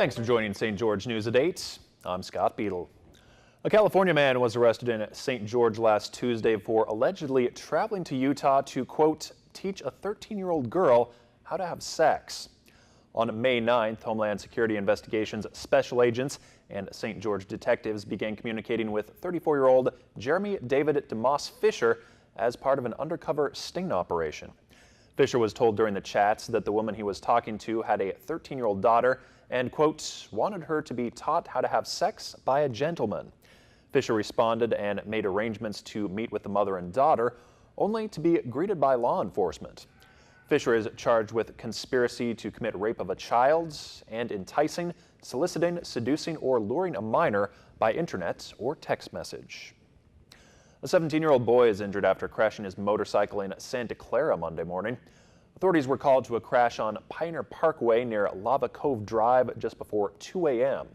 Thanks for joining St. George News at 8. I'm Scott Beadle. A California man was arrested in St. George last Tuesday for allegedly traveling to Utah to, quote, teach a 13-year-old girl how to have sex. On May 9th, Homeland Security Investigations special agents and St. George detectives began communicating with 34-year-old Jeremy David DeMoss Fisher as part of an undercover sting operation. Fisher was told during the chats that the woman he was talking to had a 13-year-old daughter and, quote, wanted her to be taught how to have sex by a gentleman. Fisher responded and made arrangements to meet with the mother and daughter, only to be greeted by law enforcement. Fisher is charged with conspiracy to commit rape of a child and enticing, soliciting, seducing, or luring a minor by internet or text message. A 17-year-old boy is injured after crashing his motorcycle in Santa Clara Monday morning. Authorities were called to a crash on Pioneer Parkway near Lava Cove Drive just before 2 a.m.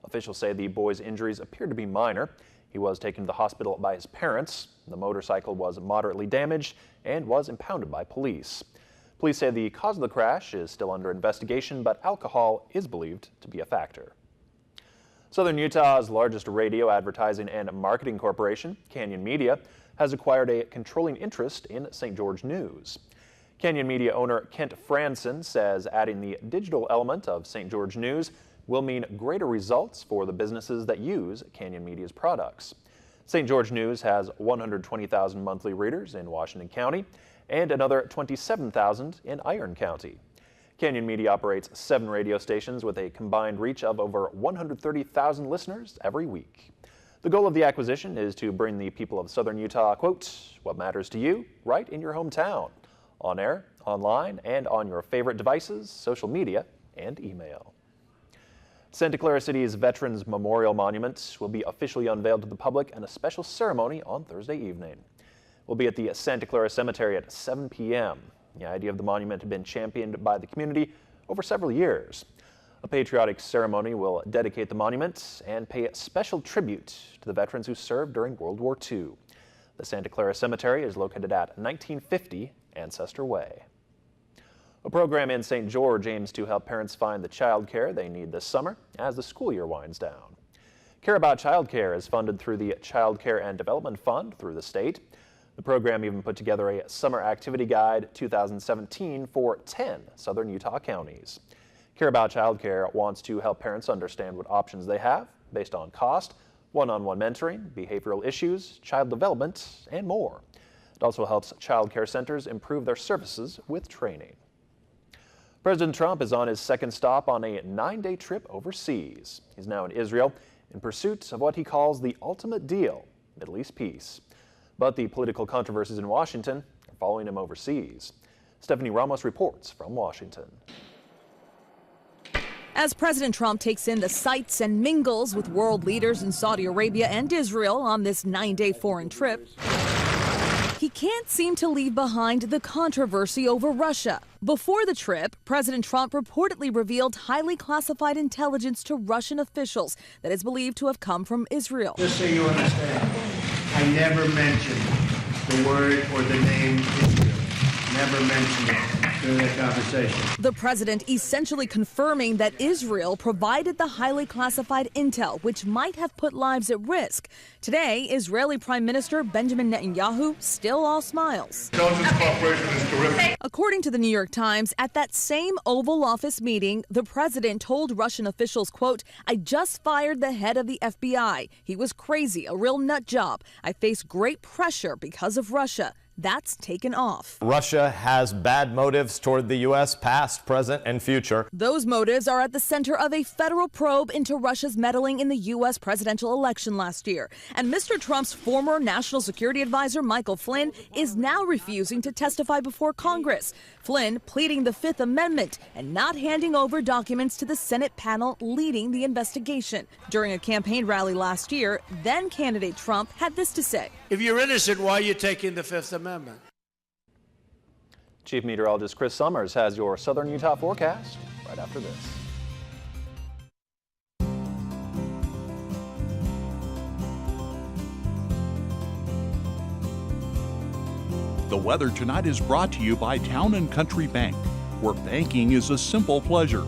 Officials say the boy's injuries appeared to be minor. He was taken to the hospital by his parents. The motorcycle was moderately damaged and was impounded by police. Police say the cause of the crash is still under investigation, but alcohol is believed to be a factor. Southern Utah's largest radio advertising and marketing corporation, Canyon Media, has acquired a controlling interest in St. George News. Canyon Media owner Kent Franson says adding the digital element of St. George News will mean greater results for the businesses that use Canyon Media's products. St. George News has 120,000 monthly readers in Washington County and another 27,000 in Iron County. Canyon Media operates 7 radio stations with a combined reach of over 130,000 listeners every week. The goal of the acquisition is to bring the people of Southern Utah, quote, what matters to you, right in your hometown, on air, online, and on your favorite devices, social media, and email. Santa Clara City's Veterans Memorial Monument will be officially unveiled to the public in a special ceremony on Thursday evening. We'll be at the Santa Clara Cemetery at 7 p.m. The idea of the monument had been championed by the community over several years. A patriotic ceremony will dedicate the monument and pay special tribute to the veterans who served during World War II. The Santa Clara Cemetery is located at 1950 Ancestor Way. A program in St. George aims to help parents find the child care they need this summer as the school year winds down. Care About Child Care is funded through the Child Care and Development Fund through the state. The program even put together a Summer Activity Guide 2017 for 10 southern Utah counties. Care About Child Care wants to help parents understand what options they have based on cost, one-on-one mentoring, behavioral issues, child development, and more. It also helps child care centers improve their services with training. President Trump is on his second stop on a 9-day trip overseas. He's now in Israel in pursuit of what he calls the ultimate deal, Middle East peace. But the political controversies in Washington are following him overseas. Stephanie Ramos reports from Washington. As President Trump takes in the sights and mingles with world leaders in Saudi Arabia and Israel on this 9-day foreign trip, he can't seem to leave behind the controversy over Russia. Before the trip, President Trump reportedly revealed highly classified intelligence to Russian officials that is believed to have come from Israel. Just so you understand, I never mentioned the word or the name Israel. Never mentioned it during that conversation. The president essentially confirming that Israel provided the highly classified intel, which might have put lives at risk. Today, Israeli Prime Minister Benjamin Netanyahu still all smiles. Intelligence cooperation is terrific. According to the New York Times, at that same Oval Office meeting, the president told Russian officials, quote, I just fired the head of the FBI. He was crazy, a real nut job. I face great pressure because of Russia. That's taken off. Russia has bad motives toward the U.S., past, present, and future. Those motives are at the center of a federal probe into Russia's meddling in the U.S. presidential election last year. And Mr. Trump's former national security advisor, Michael Flynn, is now refusing to testify before Congress. Flynn pleading the Fifth Amendment and not handing over documents to the Senate panel leading the investigation. During a campaign rally last year, then candidate Trump had this to say. If you're innocent, why are you taking the Fifth Amendment? Chief Meteorologist Chris Summers has your Southern Utah forecast right after this. The weather tonight is brought to you by Town & Country Bank, where banking is a simple pleasure.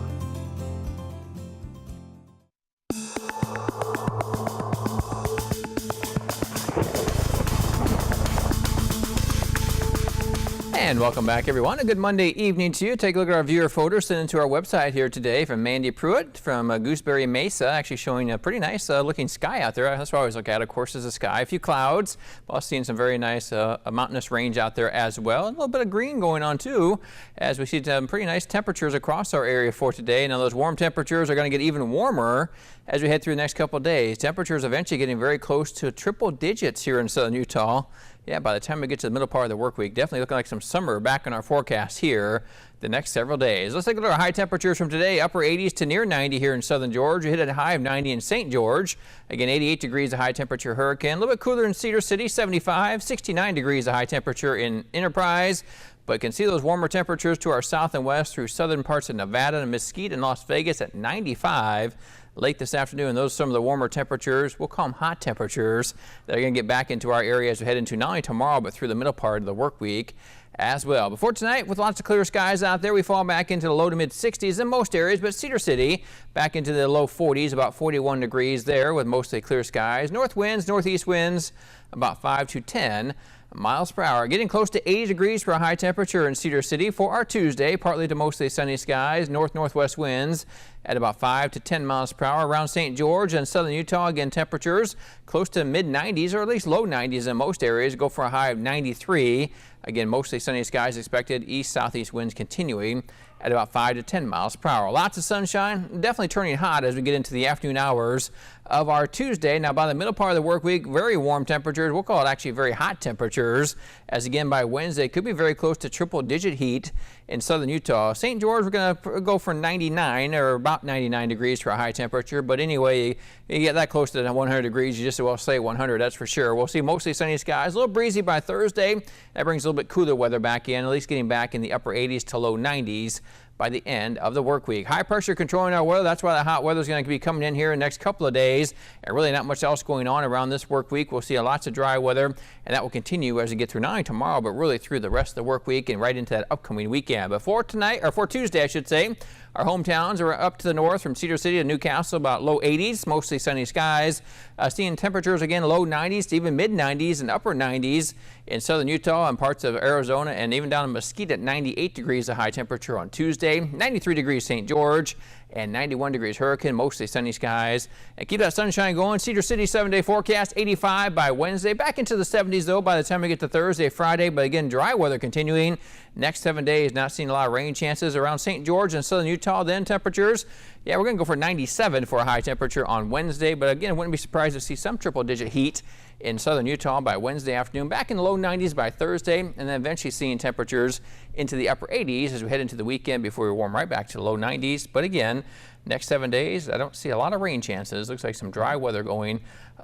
welcome back, everyone. A good Monday evening to you. Take a look at our viewer photos sent into our website here today from Mandy Pruitt from Gooseberry Mesa, actually showing a pretty nice looking sky out there. That's what I always look at, of course, is the sky. A few clouds, while seeing some very nice mountainous range out there as well. And a little bit of green going on too, as we see some pretty nice temperatures across our area for today. Now those warm temperatures are going to get even warmer as we head through the next couple of days. Temperatures eventually getting very close to triple digits here in southern Utah. Yeah, by the time we get to the middle part of the work week, definitely looking like some summer back in our forecast here the next several days. Let's take a look at our high temperatures from today. Upper 80s to near 90 here in southern Georgia. Hit a high of 90 in St. George. Again, 88 degrees of high temperature Hurricane. A little bit cooler in Cedar City, 75. 69 degrees of high temperature in Enterprise. But you can see those warmer temperatures to our south and west through southern parts of Nevada and Mesquite and Las Vegas at 95. Late this afternoon, those are some of the warmer temperatures. We'll call them hot temperatures that are going to get back into our area as we head into not only tomorrow, but through the middle part of the work week as well. Before tonight, with lots of clear skies out there, we fall back into the low to mid 60s in most areas, but Cedar City back into the low 40s, about 41 degrees there with mostly clear skies. North winds, northeast winds, about 5 to 10 miles per hour. Getting close to 80 degrees for a high temperature in Cedar City for our Tuesday. Partly to mostly sunny skies. North-northwest winds at about 5 to 10 miles per hour. Around St. George and southern Utah, again, temperatures close to mid-90s or at least low 90s in most areas. Go for a high of 93. Again, mostly sunny skies expected. East-southeast winds continuing at about 5 to 10 miles per hour. Lots of sunshine, definitely turning hot as we get into the afternoon hours of our Tuesday. Now, by the middle part of the work week, very warm temperatures. We'll call it actually very hot temperatures, as again by Wednesday could be very close to triple-digit heat in southern Utah. St. George, we're going to go for 99 or about 99 degrees for a high temperature. But anyway, you get that close to 100 degrees, you just as well say 100, that's for sure. We'll see mostly sunny skies, a little breezy by Thursday. That brings a little bit cooler weather back in, at least getting back in the upper 80s to low 90s by the end of the work week. High pressure controlling our weather. That's why the hot weather is going to be coming in here in the next couple of days. And really not much else going on around this work week. We'll see lots of dry weather, and that will continue as we get through not only tomorrow, but really through the rest of the work week and right into that upcoming weekend. But for tonight, or for Tuesday, I should say, our hometowns are up to the north from Cedar City to Newcastle, about low 80s, mostly sunny skies. Seeing temperatures again low 90s to even mid 90s and upper 90s in southern Utah and parts of Arizona, and even down in Mesquite at 98 degrees of high temperature on Tuesday, 93 degrees St. George, and 91 degrees Hurricane, mostly sunny skies. And keep that sunshine going. Cedar City 7-day forecast, 85 by Wednesday. Back into the 70s though by the time we get to Thursday, Friday. But again, dry weather continuing. Next 7 days, not seeing a lot of rain chances around St. George and southern Utah. Then temperatures, yeah, we're going to go for 97 for a high temperature on Wednesday. But again, wouldn't be surprised to see some triple-digit heat in southern Utah by Wednesday afternoon. Back in the low 90s by Thursday, and then eventually seeing temperatures into the upper 80s as we head into the weekend before we warm right back to the low 90s. But again, next 7 days, I don't see a lot of rain chances. Looks like some dry weather going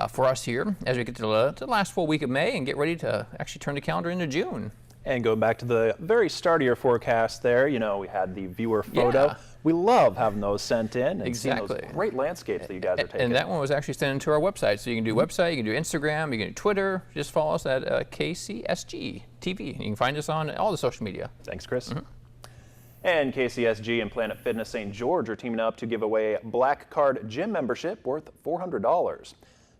for us here as we get to the last full week of May and get ready to actually turn the calendar into June. And going back to the very start of your forecast there, you know, we had the viewer photo. Yeah. We love having those sent in and seeing those great landscapes that you guys are taking. And that one was actually sent into our website. So you can do website, you can do Instagram, you can do Twitter. Just follow us at KCSG TV. You can find us on all the social media. Thanks, Chris. And KCSG and Planet Fitness St. George are teaming up to give away a Black Card gym membership worth $400.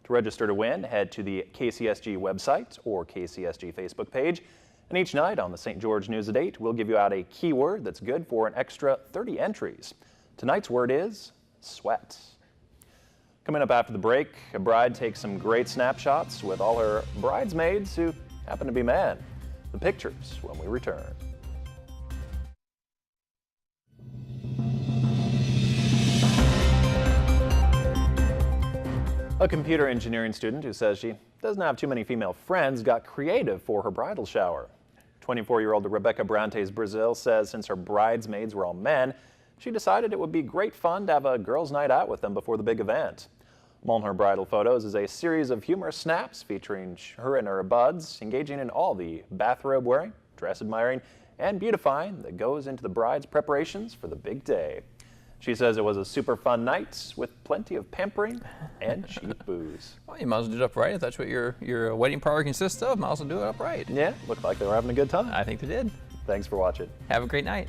To register to win, head to the KCSG website or KCSG Facebook page. And each night on the St. George News at 8, we'll give you out a keyword that's good for an extra 30 entries. Tonight's word is sweat. Coming up after the break, a bride takes some great snapshots with all her bridesmaids who happen to be men. The pictures when we return. A computer engineering student who says she doesn't have too many female friends got creative for her bridal shower. 24-year-old Rebecca Brantes Brazil says since her bridesmaids were all men, she decided it would be great fun to have a girls' night out with them before the big event. Among her bridal photos is a series of humorous snaps featuring her and her buds engaging in all the bathrobe wearing, dress admiring, and beautifying that goes into the bride's preparations for the big day. She says it was a super fun night with plenty of pampering and cheap booze. Well, you might as well do it upright. If that's what your wedding party consists of, might as well do it upright. Yeah, looked like they were having a good time. I think they did. Thanks for watching. Have a great night.